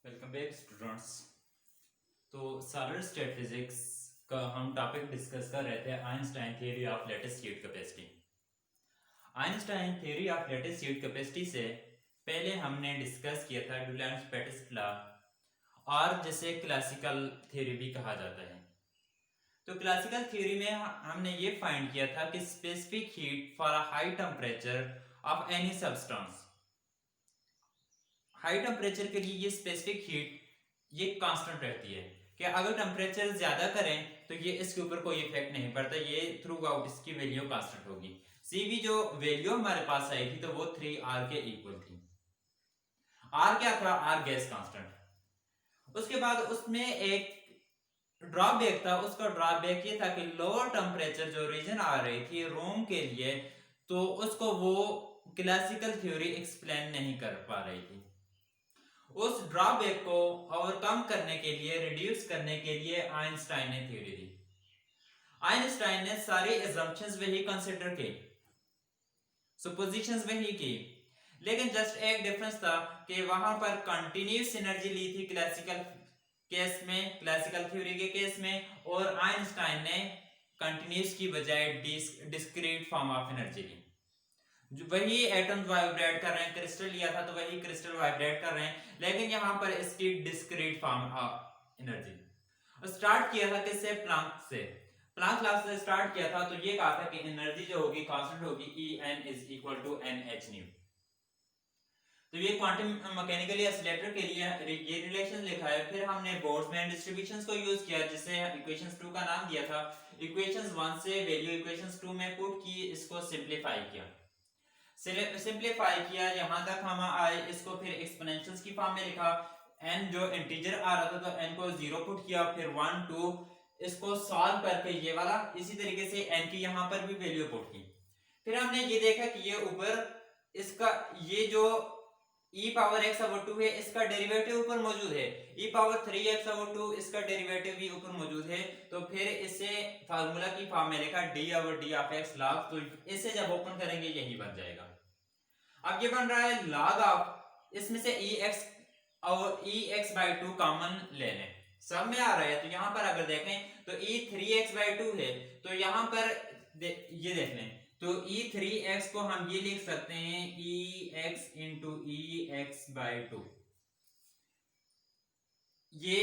Welcome back students. तो solid state physics का हम टॉपिक डिस्कस कर रहे थे Einstein theory of lattice heat capacity. Einstein theory of lattice heat capacity से पहले हमने डिस्कस किया था डुलांस-पेटिस लॉ, और जिसे क्लासिकल थ्योरी भी कहा जाता है। तो क्लासिकल थ्योरी में हमने ये फाइंड किया था कि specific heat for a high temperature of any substance, high temperature के लिए ये स्पेसिफिक हीट ये कांस्टेंट रहती है कि अगर टेम्परेचर ज्यादा करें तो ये इसके ऊपर कोई इफेक्ट नहीं पड़ता, ये थ्रू आउट इसकी वैल्यू कांस्टेंट होगी। सीवी जो वैल्यू हमारे पास आई थी तो वो 3r के इक्वल थी। r क्या था? r gas constant. उसके बाद उसमें एक ड्रॉबैक था, उसका ड्रॉबैक ये था कि लोअर टेम्परेचर जो रीजन आ रही थी रूम के लिए, तो उसको वो क्लासिकल थ्योरी एक्सप्लेन नहीं कर पा रही थी। उस ड्रॉबैक को ओवरकम करने के लिए, रिड्यूस करने के लिए आइंस्टाइन ने थ्योरी दी। आइंस्टाइन ने सारी असम्पशंस वही कंसीडर की, सुपोजिशंस वही की, लेकिन जस्ट एक डिफरेंस था कि वहां पर कंटिन्यूस एनर्जी ली थी क्लासिकल केस में, क्लासिकल थ्योरी के केस में, और आइंस्टाइन ने कंटिन्यूस की बजाय डिस्क्रीट फॉर्म ऑफ एनर्जी ली। वही एटम्स वाइब्रेट कर रहे हैं, क्रिस्टल लिया था तो वही क्रिस्टल वाइब्रेट कर रहे हैं, लेकिन यहां पर इसकी discrete form of energy. Start किया था किससे? प्लांक से। प्लांक लॉ से स्टार्ट किया था, तो ये कहा था कि एनर्जी जो होगी कांस्टेंट होगी, En is equal to NH nu. तो ये क्वांटम मैकेनिकली ऑसिलेटर के लिए ये रिलेशन लिखा है। फिर हमने बोल्ट्जमैन डिस्ट्रीब्यूशंस को यूज किया, जिसे इक्वेशंस 2 का नाम दिया था। इक्वेशंस 1 से वैल्यू इक्वेशंस 2 में पुट की, इसको सिंपलीफाई किया। सिंपलीफाई किया यहां तक हम आए, इसको फिर एक्सपोनेंशियल्स की फॉर्म में लिखा। n जो इंटीजर आ रहा था तो n को 0 पुट किया, फिर 1 2 इसको सॉल्व करके ये वाला, इसी तरीके से n की यहां पर भी वैल्यू पुट की। फिर हमने ये देखा कि ये ऊपर इसका ये जो e पावर x ओवर 2 है, इसका डेरिवेटिव ऊपर मौजूद है, e पावर 3x ओवर 2 इसका डेरिवेटिव भी ऊपर मौजूद है। तो फिर इसे फार्मूला की फॉर्म में लिखा d over d of x log, तो इसे जब ओपन करेंगे यही बन जाएगा। अब ये बन रहा है log ऑफ, इसमें से ex और ex/2 कॉमन ले लें, सब में आ रहा है। तो यहां पर अगर देखें तो e 3x/2 है, तो यहां पर ये देख लें, तो e 3x को हम ये लिख सकते हैं ex इंटू ex/2। ये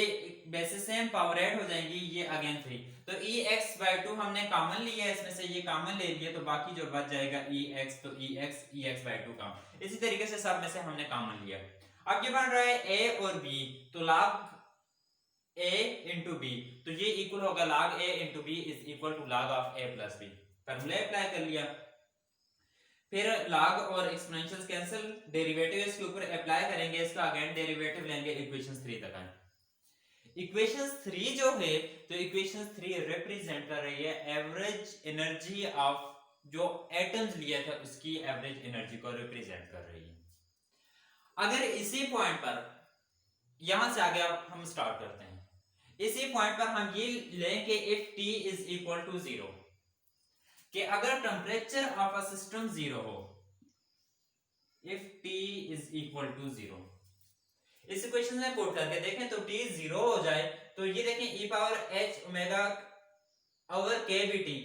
वैसे सेम पावर ऐड हो जाएंगी, ये अगेन 3, तो ex/2 हमने कॉमन लिया, इसमें से ये कॉमन ले लिया, तो बाकी जो बच जाएगा ex, तो ex/2 कॉमन। इसी तरीके से सब में से हमने कॉमन लिया। अब ये बन रहा है a और b, तो log a इंटू बी, तो ये इक्वल होगा log a into B is equal to log of a plus B. Formula apply कर लिया। फिर log और एक्सपोनेंशियल्स कैंसिल, डेरिवेटिव इसके ऊपर अप्लाई करेंगे, इसका अगेन डेरिवेटिव लेंगे, इक्वेशन 3 तक आए। इक्वेशन 3 जो है, तो इक्वेशन 3 रिप्रेजेंट कर रही है एवरेज एनर्जी ऑफ जो एटम्स लिया था उसकी एवरेज एनर्जी को रिप्रेजेंट कर रही है। अगर इसी पॉइंट पर, यहां से आगे अब हम स्टार्ट करते हैं, इसी पॉइंट पर हम ये लें कि if T is equal to 0, कि अगर टेम्परेचर ऑफ अ सिस्टम 0 हो, if T is equal to 0, इस इक्वेशन में पुट करके देखें तो T 0 हो जाए, तो ये देखें e power h omega over k B T,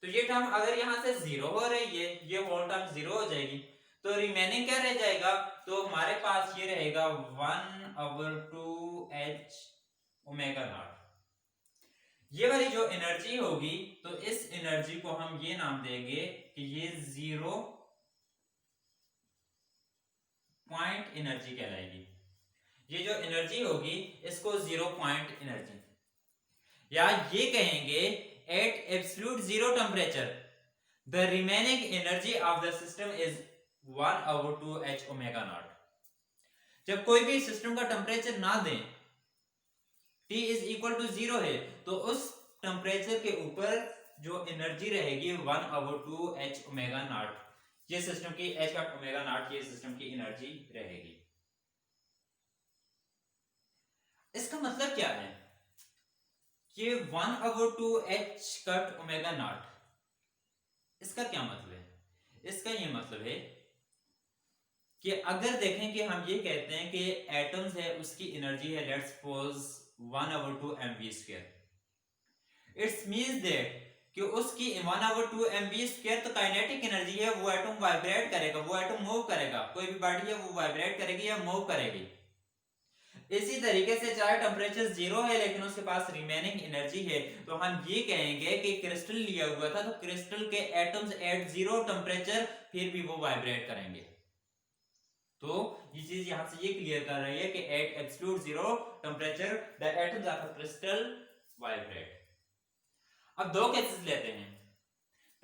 तो ये टर्म अगर यहां से 0 हो रही है, ये होल टर्म 0 हो जाएगी, तो रिमेनिंग क्या रह जाएगा? तो हमारे पास ये रहेगा 1 ओवर 2 h ओमेगा नॉट। ये वाली जो एनर्जी होगी, तो इस एनर्जी को हम ये नाम देंगे कि ये 0 पॉइंट एनर्जी कहलाएगी। ये जो एनर्जी होगी इसको 0 पॉइंट एनर्जी, या ये कहेंगे at absolute 0 temperature the remaining energy of the system is 1 over 2 h omega naught. जब कोई भी सिस्टम का टेम्परेचर ना दें, T इज इक्वल टू 0 है, तो उस टेम्परेचर के ऊपर जो एनर्जी रहेगी 1 ओवर 2 h ओमेगा नॉट, ये सिस्टम की h का ओमेगा नॉट, ये सिस्टम की एनर्जी रहेगी। इसका मतलब क्या है? ये 1 over 2 h cut omega not, इसका क्या मतलब है? इसका ये मतलब है कि अगर देखें कि हम ये कहते हैं कि एटम्स है उसकी एनर्जी है let's suppose 1/2 mv², it's means that कि उसकी 1/2 mv² तो काइनेटिक एनर्जी है, वो एटम वाइब्रेट करेगा, वो एटम मूव करेगा, कोई भी बॉडी है वो वाइब्रेट करेगी या मूव करेगी। इसी तरीके से चाहे टेम्परेचर 0 है लेकिन उसके पास रिमेनिंग एनर्जी है, तो हम ये कहेंगे कि क्रिस्टल लिया हुआ था तो क्रिस्टल के एटम्स एट 0 टेम्परेचर फिर भी वो वाइब्रेट करेंगे। तो ये चीज यहां से ये क्लियर कर रही है कि at absolute 0 temperature the atoms of a crystal vibrate. अब दो केसेस लेते हैं।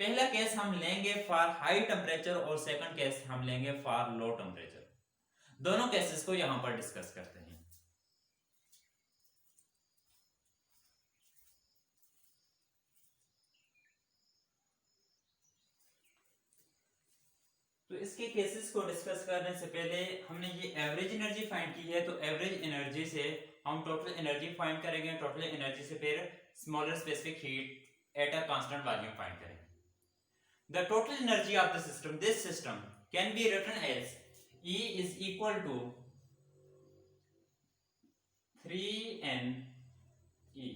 पहला केस हम लेंगे फॉर हाई टेम्परेचर और सेकंड केस हम लेंगे फॉर लो टेम्परेचर। दोनों केसेस को यहां पर डिस्कस करते हैं। तो इसके केसेस को डिस्कस करने से पहले हमने ये एवरेज एनर्जी फाइंड की है, तो एवरेज एनर्जी से हम टोटल एनर्जी फाइंड करेंगे, टोटल एनर्जी से फिर smaller specific heat at a constant volume find करेंगे। The total energy of the system, this system can be written as E is equal to 3NE।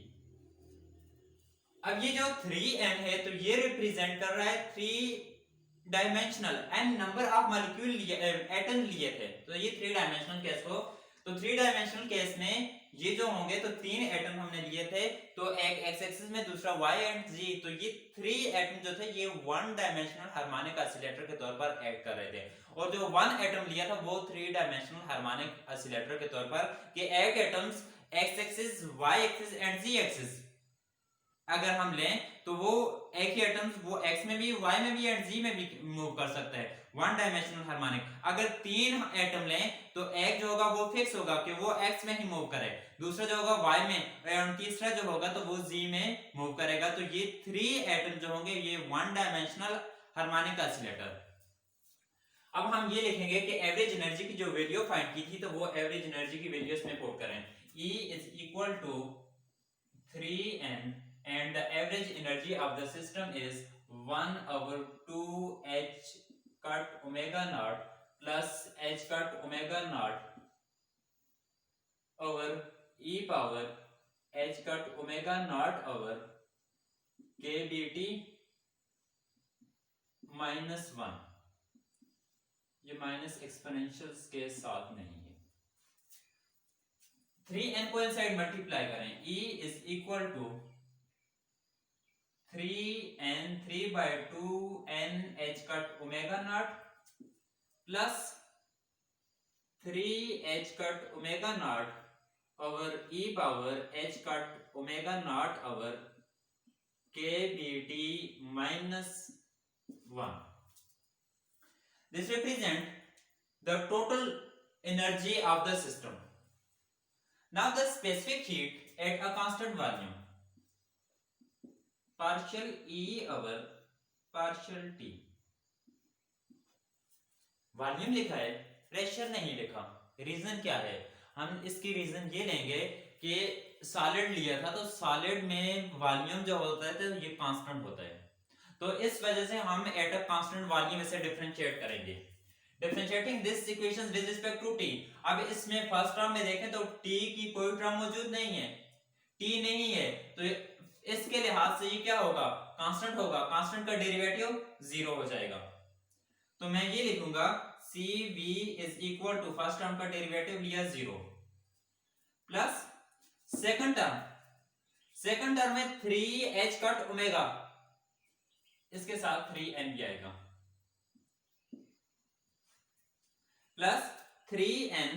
अब ये जो 3N है तो ये रिप्रेजेंट कर रहा है 3 dimensional N number of molecule atom लिए थे, तो ये 3 डायमेंशनल केस को, तो 3 डायमेंशनल केस में ये जो होंगे तो 3 एटम हमने लिए थे, तो एक एक्स एक्सिस में दूसरा वाई एंड जी, तो ये 3 एटम जो थे ये 1 डायमेंशनल हार्मोनिक ऑसिलेटर के तौर पर एक्ट कर रहे थे, और जो 1 एटम लिया था वो 3 डायमेंशनल हार्मोनिक ऑसिलेटर के तौर पर कि एक atoms X axis Y axis and Z axis अगर हम लें तो वो एक ही एटम्स वो एक्स में भी वाई में भी एंड जी में भी मूव कर सकता है, 1 डायमेंशनल हार्मोनिक। अगर 3 एटम लें तो एक जो होगा वो फिक्स होगा कि वो एक्स में ही मूव करे, दूसरा जो होगा वाई में और तीसरा जो होगा तो वो जी में मूव करेगा, तो ये 3 एटम जो होंगे ये 1 डायमेंशनल हार्मोनिक ऑसिलेटर। अब हम ये लिखेंगे कि एवरेज एनर्जी की जो वैल्यू फाइंड की थी तो वो एवरेज एनर्जी की वैल्यू इसमें पुट करें, E is equal to 3N and the average energy of the system is 1/2 h cut omega naught plus h cut omega naught over e power h cut omega naught over kBT -1। ये minus एक्सपोनेंशियल्स के साथ नहीं है। 3n को inside multiply करें, E is equal to 3n 3/2 n h cut omega naught plus 3 h cut omega naught over e power h cut omega naught over kBT -1। This represent the total energy of the system. Now the specific heat at a constant volume, partial E over partial T। Volume लिखा है, pressure नहीं लिखा। Reason क्या है? हम इसकी reason ये लेंगे कि सॉलिड लिया था तो सॉलिड में वॉल्यूम जो होता है तो ये कांस्टेंट होता है, तो इस वजह से हम एट अ कांस्टेंट वॉल्यूम इसे डिफरेंशिएट करेंगे। Differentiating this equation with respect to T. अब इसमें फर्स्ट टर्म में देखें तो टी की कोई टर्म मौजूद नहीं है, टी नहीं है, तो इसके लिहाज से ये क्या होगा? कांस्टेंट होगा, कांस्टेंट का डेरिवेटिव 0 हो जाएगा। तो मैं ये लिखूंगा CV is equal to first term का डेरिवेटिव लिया 0 प्लस सेकंड टर्म में 3h कट ओमेगा, इसके साथ 3n भी आएगा, plus 3n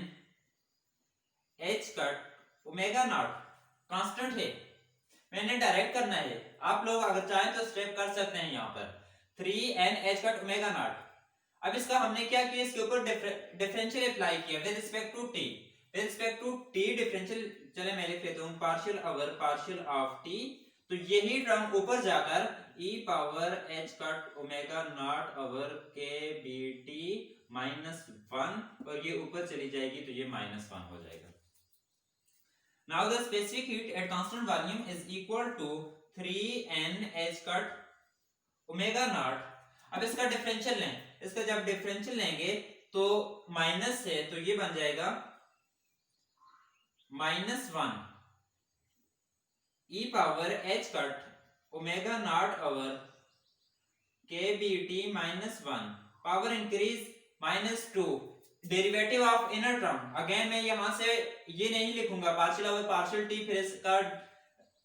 h cut omega not constant है, मैंने डायरेक्ट करना है, आप लोग अगर चाहें तो स्टेप कर सकते हैं यहाँ पर 3n h cut omega naught. अब इसका हमने क्या किया, इसके ऊपर डिफरेंशियल अप्लाई किया with respect to T, with respect to T differential, चले मैं लिख लेता हूं partial over partial of T, तो यही टर्म ऊपर जाकर e power h cut omega not over k bt -1 और ये ऊपर चली जाएगी तो ये -1 हो जाएगा। Now the specific heat at constant volume is equal to 3n h cut omega naught. अब इसका डिफरेंशियल लें, इसका जब डिफरेंशियल लेंगे तो माइनस है तो ये बन जाएगा -1 e power h cut omega not over kBt -1 power increase -2 derivative of inner term. Again मैं यहां से ये नहीं लिखूंगा पार्शियल ओवर पार्शियल t, फिर इसका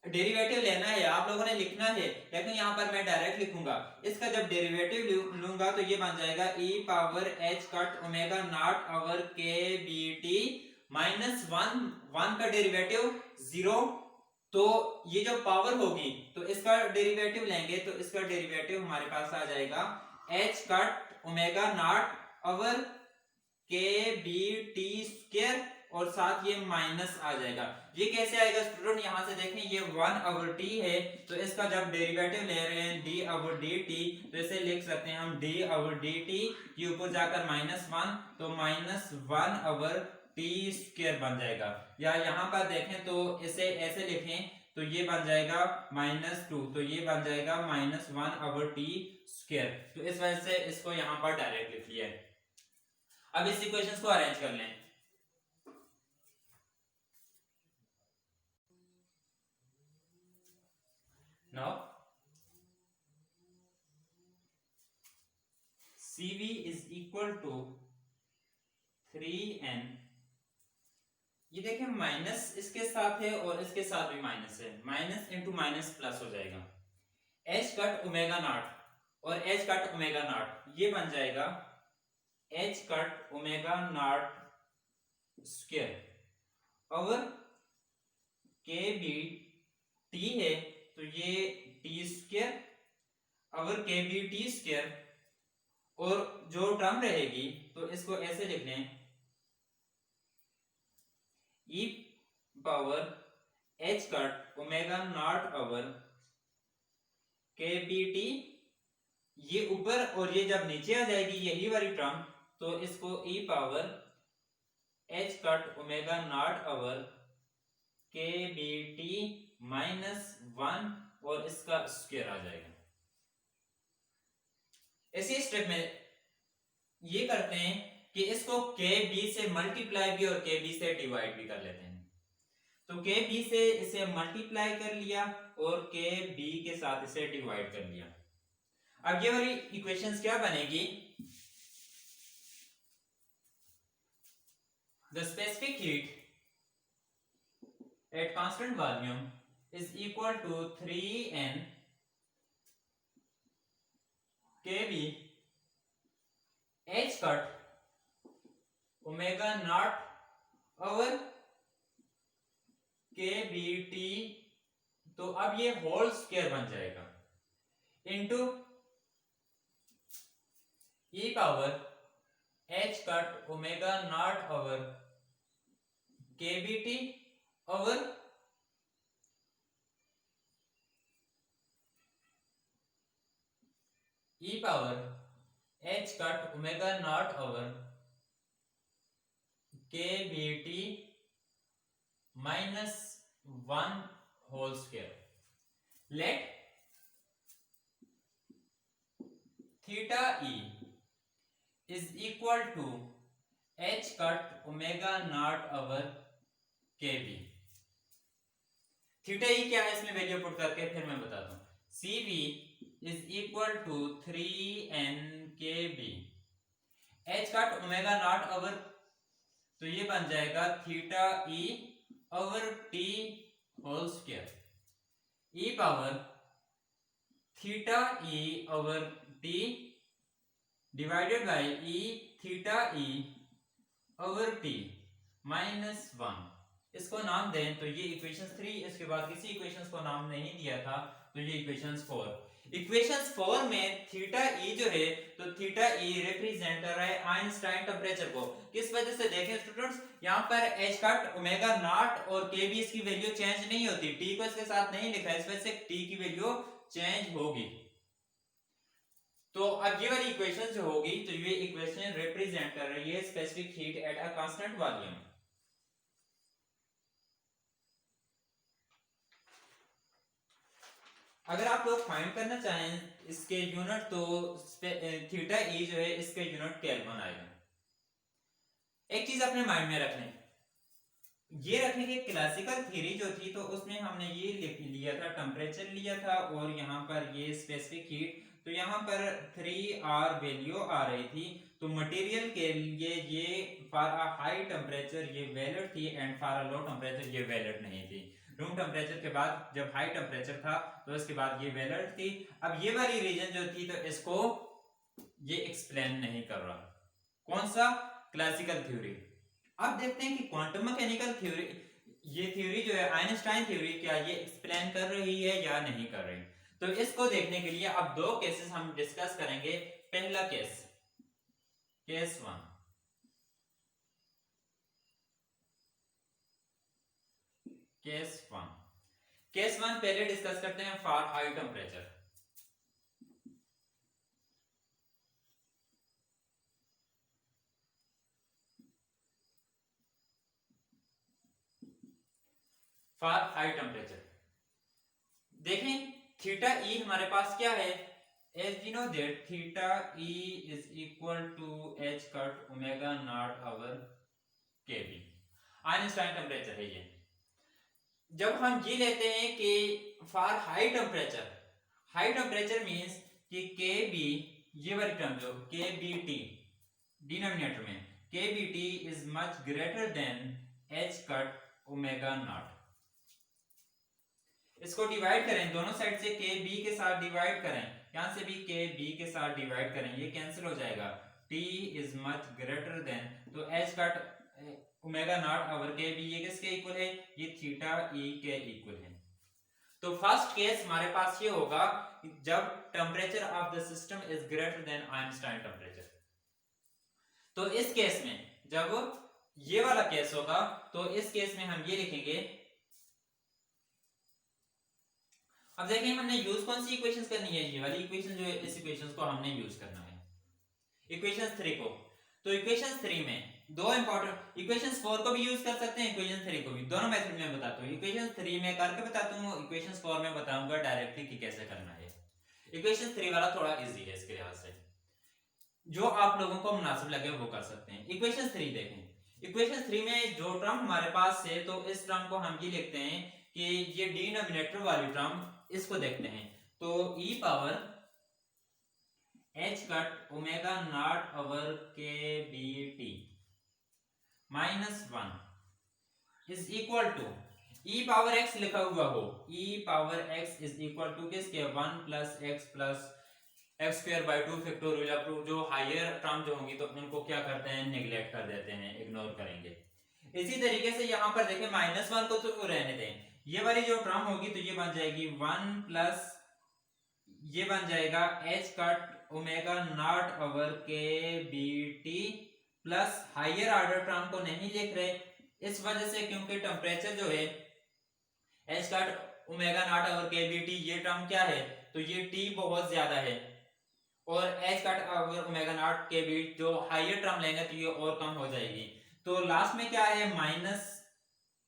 डेरिवेटिव लेना है आप लोगों ने लिखना है, लेकिन यहाँ पर मैं डायरेक्ट लिखूंगा। इसका जब डेरिवेटिव लूंगा तो ये बन जाएगा e power h cut omega not over kBt -1 का डेरिवेटिव 0, तो ये जो पावर होगी तो इसका डेरिवेटिव लेंगे तो इसका डेरिवेटिव हमारे पास आ जाएगा h cut omega not over kBt square और साथ ये माइनस आ जाएगा। ये कैसे आएगा स्टूडेंट, यहाँ से देखें ये 1 ओवर t है, तो इसका जब डेरिवेटिव ले रहे हैं d ओवर dt तो इसे लिख सकते हैं हम d ओवर dt, ये ऊपर जाकर -1 तो -1 ओवर t स्क्वायर बन जाएगा। या यहाँ पर देखें तो इसे ऐसे लिखें तो ये बन जाएगा -2, तो ये बन जाएगा -1 ओवर t स्क्वायर। तो इस वजह से इसको यहाँ पर डायरेक्ट लिख लिया है। अब इस इक्वेशंस को अरेंज कर लें। Now CV is equal to 3n, ये देखें माइनस इसके साथ है और इसके साथ भी माइनस है, माइनस इंटू माइनस प्लस हो जाएगा। h कट ओमेगा नॉट और h कट ओमेगा नॉट ये बन जाएगा h cut omega naught square over kBt है तो ये t square over kBt square, और जो टर्म रहेगी तो इसको ऐसे लिख लें e power h cut omega not over kBt, ये ऊपर और ये जब नीचे आ जाएगी यही वाली टर्म तो इसको e power h cut omega not over kBt -1 और इसका स्क्वायर आ जाएगा। इसी स्टेप में ये करते हैं कि इसको kb से मल्टीप्लाई भी और kb से डिवाइड भी कर लेते हैं। तो kb से इसे मल्टीप्लाई कर लिया और kb के साथ इसे डिवाइड कर लिया। अब ये वाली इक्वेशंस क्या बनेगी, the specific heat at constant volume is equal to 3n kb h cut omega naught over kBt, तो अब ये होल स्क्वायर बन जाएगा into e power h cut omega not over kBt over e power h cut omega not over kBt -1 whole square. Let theta e is equal to h cut omega not over kb। Theta e क्या है इसमें value put करके फिर मैं बताता हूं। CV is equal to 3n kb, h cut omega not over, तो ये बन जाएगा theta E over t whole square, e power theta E over t divided by e theta E over t -1। इसको नाम दें तो ये इक्वेशन 3, इसके बाद किसी इक्वेशन को नाम नहीं दिया था तो ये इक्वेशन 4। इक्वेशन 4 में थीटा ई जो है तो थीटा ई रिप्रेजेंट कर रहा है आइंस्टाइन टेम्परेचर को। किस वजह से देखें स्टूडेंट्स, यहाँ पर h कट ओमेगा नॉट और kb इसकी वैल्यू चेंज नहीं होती, t को इसके साथ नहीं लिखा है, इस वजह से t की वैल्यू चेंज होगी। तो अब ये वाली इक्वेशन जो होगी तो ये इक्वेशन रिप्रेजेंट कर रही है specific heat at a constant volume. अगर आप लोग फाइंड करना चाहें इसके यूनिट तो थीटा ई जो है इसके यूनिट केल्विन आएगा। चीज अपने माइंड में रख लें, ये रखें कि क्लासिकल थ्योरी जो थी तो उसमें हमने ये लिया था, टेम्परेचर लिया था और यहाँ पर ये स्पेसिफिक हीट, तो यहाँ पर 3R वैल्यू आ रही थी। तो मटेरियल के लिए ये फॉर अ हाई टेम्परेचर ये वैलिड थी and for a low temperature ये वैलिड नहीं थी। रूम टेम्परेचर के बाद जब हाई टेम्परेचर था तो इसके बाद ये वैलिड थी। अब ये वाली रीजन जो थी तो इसको ये एक्सप्लेन नहीं कर रहा, कौन सा, क्लासिकल थ्योरी। अब देखते हैं कि क्वांटम मैकेनिकल थ्योरी, ये थ्योरी जो है आइंस्टाइन थ्योरी, क्या ये एक्सप्लेन कर रही है या नहीं कर रही। तो इसको देखने के लिए अब दो केसेस हम डिस्कस करेंगे। पहला case, case one, case one पहले डिस्कस करते हैं for high temperature. For high temperature देखें, थीटा ई हमारे पास क्या है, as we know that theta e is equal to h cut omega naught over kb, Einstein temperature है ये। जब हम ये लेते हैं कि फॉर हाई टेम्परेचर मींस कि kb, ये वाली टर्म जो kbt डिनोमिनेटर में, kbt is much greater than h cut omega not. इसको डिवाइड करें दोनों साइड से, kb के साथ डिवाइड करें, यहां से भी kb के साथ डिवाइड करें, ये कैंसिल हो जाएगा, t is much greater than, तो h cut omega not over kb ये किसके इक्वल है, ये थीटा e के इक्वल है। तो फर्स्ट केस हमारे पास ये होगा जब temperature of the system is greater than Einstein temperature. तो इस केस में जब ये वाला केस होगा तो इस केस में हम ये लिखेंगे, अब देखें हमने यूज कौन सी इक्वेशंस करनी है, ये वाली इक्वेशन जो है, इस इक्वेशंस को हमने यूज करना है, इक्वेशन 3 को। तो इक्वेशन 3 में दो इंपॉर्टेंट, इक्वेशन 4 को भी यूज कर सकते हैं, इक्वेशन 3 को भी, दोनों मेथड में बताता हूँ। इक्वेशन 3 में करके बताता हूँ, इक्वेशन 4 में बताऊंगा डायरेक्टली कि कैसे करना है। इक्वेशन 3 वाला थोड़ा इजी है, इसके लिहाज से जो आप लोगों को मुनासिब लगे वो कर सकते हैं। इक्वेशन 3 देखें, इक्वेशन 3 में जो टर्म हमारे पास है तो इस टर्म को हम ये लिखते हैं कि ये डिनोमिनेटर वाली टर्म, इसको देखते हैं, तो e power h cut omega not over K B T minus 1 is equal to e power x लिखा हुआ हो, e power x is equal to किसके, 1 plus x square by 2 factorial. जो हायर टर्म जो होंगी तो उनको क्या करते हैं, नेग्लेक्ट कर देते हैं, इग्नोर करेंगे। इसी तरीके से यहाँ पर देखें -1 को तो रहने दें, ये वाली जो टर्म होगी तो ये बन जाएगी 1 प्लस ये बन जाएगा h cut omega not over K B T plus higher order term को नहीं लिख रहे इस वजह से क्योंकि टेम्परेचर जो है h cut omega not over K B T ये टर्म क्या है, तो ये t बहुत ज्यादा है और h cut over omega naught के बी जो हायर टर्म लेंगे तो ये और कम हो जाएगी। तो लास्ट में क्या है, माइनस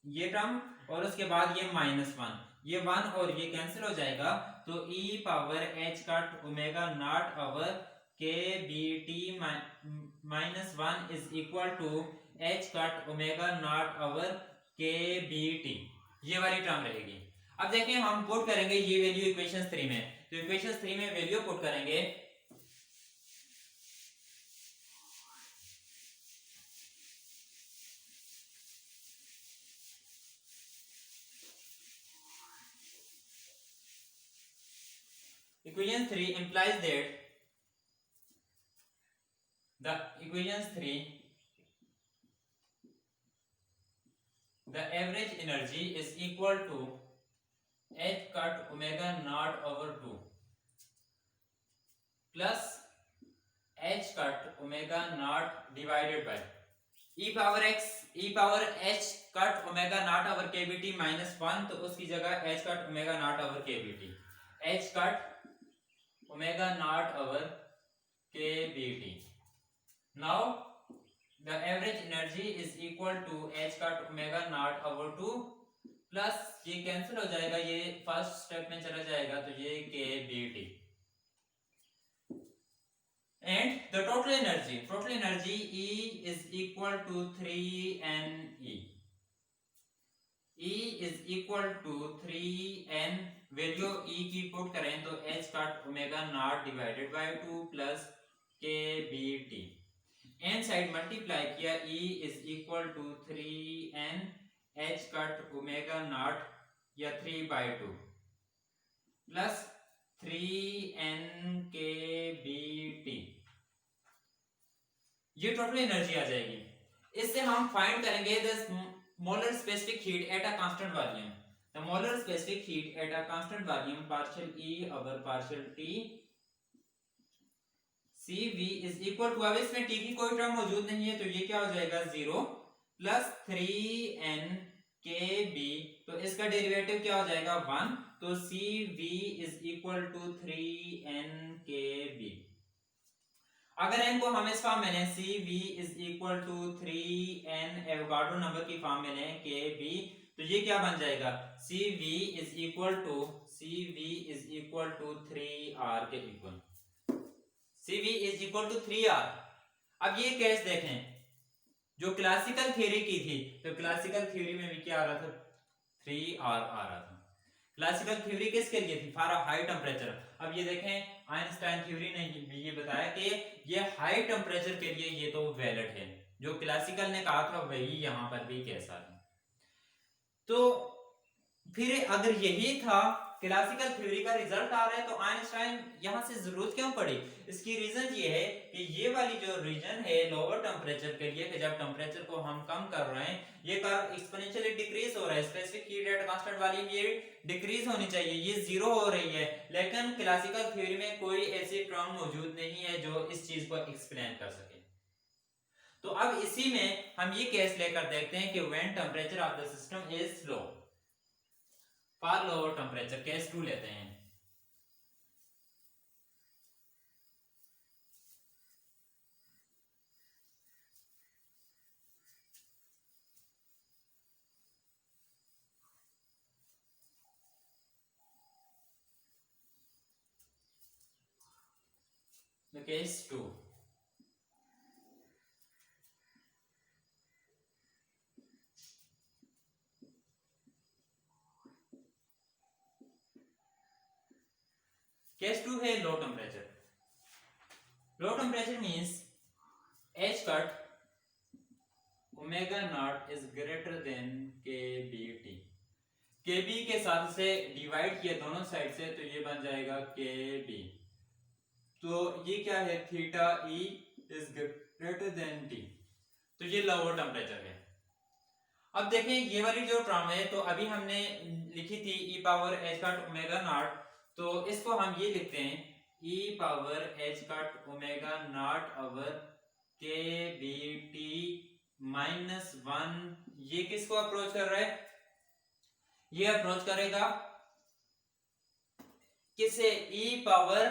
ये टर्म और उसके बाद ये -1, ये 1 और ये कैंसिल हो जाएगा, तो e power h cut omega not over K B T minus 1 is equal to h cut omega not over K B T, ये वाली टर्म रहेगी। अब देखिए हम पुट करेंगे ये वैल्यू इक्वेशन 3 में, तो इक्वेशन 3 में वैल्यू पुट करेंगे, equation 3 implies that the equation 3 the average energy is equal to h cut omega naught over 2 plus h cut omega naught divided by e power h cut omega naught over kbt minus 1, तो उसकी जगह h cut omega naught over kbt, h cut omega naught over kbt. Now the average energy is equal to h cut omega naught over 2 plus ये cancel हो जाएगा, ये first step में चला जाएगा तो ये kbt and the total energy E is equal to 3NE. E is equal to 3n, value E की पुट करें तो h cut omega not divided by 2 plus kBt, n side multiply किया E is equal to 3n h cut omega not या 3 by 2 plus 3n kBt, ये total energy आ जाएगी। इससे हम find करेंगे the molar specific heat at a constant volume. The molar specific heat at a constant volume partial E over partial T CV is equal to, अब इसमें T की कोई term मौजूद नहीं है तो ये क्या हो जाएगा 0 प्लस 3n kb, तो इसका डेरिवेटिव क्या हो जाएगा 1, तो CV is equal to 3n kb। अगर n को हम इस फॉर्म में लें CV is equal to 3n Avogadro number की फॉर्म में लें kb, तो ये क्या बन जाएगा CV is equal to 3r के equal, CV is equal to 3r। अब ये केस देखें जो क्लासिकल थ्योरी की थी, तो क्लासिकल थ्योरी में भी क्या आ रहा था 3r आ रहा था। क्लासिकल थ्योरी किसके लिए थी फॉर हाई टेम्परेचर। अब ये देखें आइंस्टाइन थ्योरी ने भी ये बताया कि ये हाई टेम्परेचर के लिए ये तो वैलिड है, जो क्लासिकल ने कहा था वही यहां पर भी कैसा है। तो फिर अगर यही था क्लासिकल थ्योरी का रिजल्ट आ रहा है तो आइंस्टाइन यहां से जरूरत क्यों पड़ी। इसकी रीजन ये है कि ये वाली जो रीजन है लोअर टेम्परेचर के लिए, कि जब टेम्परेचर को हम कम कर रहे हैं ये कर्व एक्सपोनेंशियली डिक्रीज हो रहा है, specific heat at constant volume ये डिक्रीज होनी चाहिए, ये जीरो हो रही है, लेकिन क्लासिकल थ्योरी में कोई ऐसी टर्म मौजूद नहीं है जो इस चीज को एक्सप्लेन कर सके। तो अब इसी में हम ये केस लेकर देखते हैं कि when temperature of the system is low, for lower temperature, case 2 लेते हैं। The case 2, केस 2 है low temperature. Low temperature means h cut omega not is greater than kBt, kb के साथ से डिवाइड किया दोनों साइड से तो ये बन जाएगा kb, तो ये क्या है theta e is greater than t, तो ये लोअर टेम्परेचर है। अब देखें ये वाली जो टर्म है तो अभी हमने लिखी थी e power h cut omega not, तो इसको हम ये लिखते हैं e power h cut omega not over kBt minus 1, ये किसको अप्रोच कर रहा है, ये अप्रोच करेगा किसे e power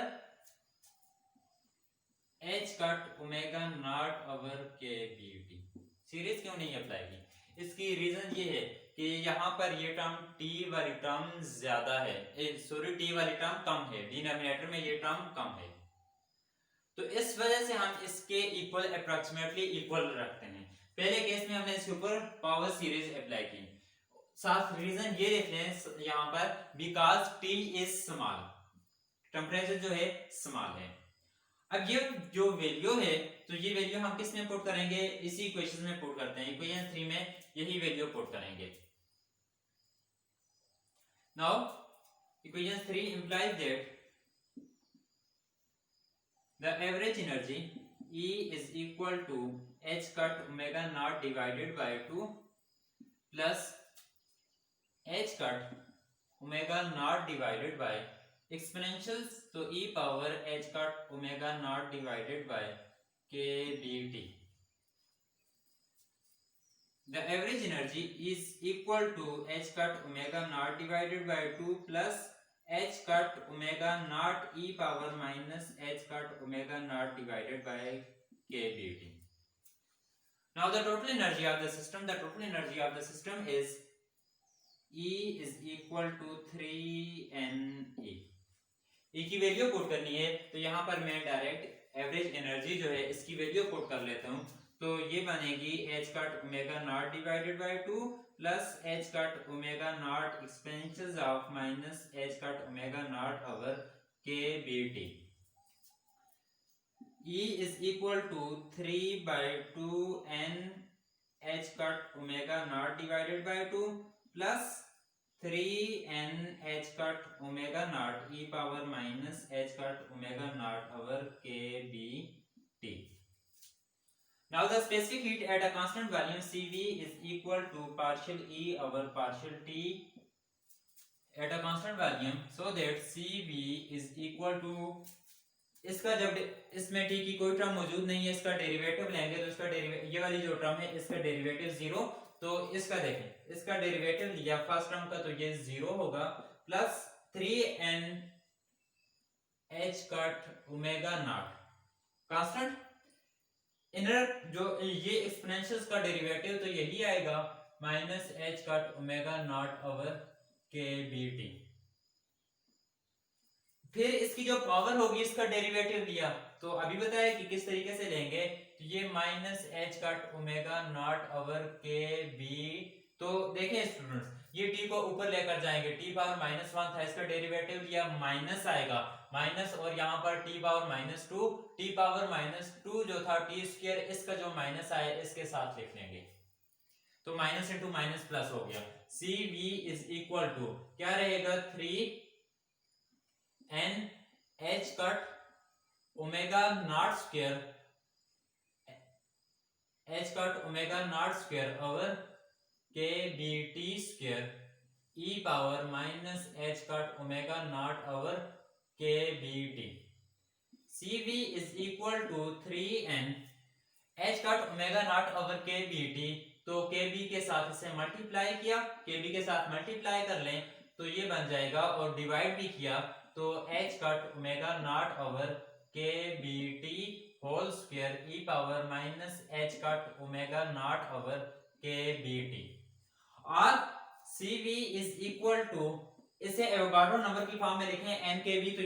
h cut omega not over kBt। Series क्यों नहीं अप्लाई की, इसकी रीजन ये है कि यहाँ पर ये टर्म t वाली टर्म ज्यादा है, सॉरी t वाली टर्म कम है, डिनोमिनेटर में ये टर्म कम है, तो इस वजह से हम इसके इक्वल अप्रोक्सीमेटली इक्वल रखते हैं। पहले केस में हमने इसके ऊपर पावर सीरीज अप्लाई की, साथ रीजन ये देख लें यहाँ पर because t is small, temperature जो है स्मॉल है। अब ये जो वैल्यू है तो ये वैल्यू हम किस में पुट करेंगे, इसी इक्वेशन में पुट करते हैं, इक्वेशन 3 में यही वैल्यू पुट करेंगे। Now equation 3 implies that the average energy E is equal to h cut omega naught divided by 2 plus h cut omega naught divided by exponentials, तो e power h cut omega not divided by kBt। The average energy is equal to h cut omega naught divided by 2 plus h cut omega naught e power minus h cut omega naught divided by kBt। Now the total energy of the system is E is equal to 3NE। E की value put करनी है तो यहाँ पर मैं direct average energy जो है इसकी वैल्यू पुट कर लेता हूँ, तो ये बनेगी h cut omega not divided by 2 plus h cut omega not expansions of minus h cut omega not over k bt. E is equal to 3 by 2 n h cut omega naught divided by 2 plus 3 n h cut omega naught e power minus h cut omega naught over k b t. Now the specific heat at a constant volume Cv is equal to partial E over partial T at a constant volume, so that Cv is equal to, इसका जब इसमें t की कोई term मौजूद नहीं है, इसका derivative लेंगे तो इसका डेरिवेटिव, ये वाली जो टर्म है इसका डेरिवेटिव 0, तो इसका देखें, इसका डेरिवेटिव लिया फर्स्ट टर्म का तो ये 0 होगा plus 3n h cut omega not constant, inner जो ये एक्सपोनेंशियल्स का डेरिवेटिव तो यही आएगा minus h cut omega not over k bt. फिर इसकी जो पावर होगी इसका डेरिवेटिव लिया, तो अभी बताया कि किस तरीके से लेंगे, तो ये minus h cut omega not over k b. तो देखें स्टूडेंट्स, ये t को ऊपर लेकर जाएंगे, t पावर माइनस 1 था, इसका डेरिवेटिव लिया माइनस आएगा माइनस, और यहाँ पर t power minus 2, t power minus 2 जो था t स्क्वायर, इसका जो माइनस आया इसके साथ लिख लेंगे, तो माइनस इंटू माइनस प्लस हो गया. Cv इज इक्वल टू क्या रहेगा, 3 n h cut omega naught square, h cut omega naught square over k b t स्क्वायर e power minus h cut omega not over k b t. Cv is equal to 3n h cut omega not over k b t, तो k b के साथ इसे multiply किया, k b के साथ multiply कर लें तो ये बन जाएगा, और डिवाइड भी किया तो h cut omega not over k b t whole square e power minus h cut omega not over k b t. और Cv इज इक्वल टू, इसे एवोगाड्रो नंबर की फॉर्म में लिखें n k b, तो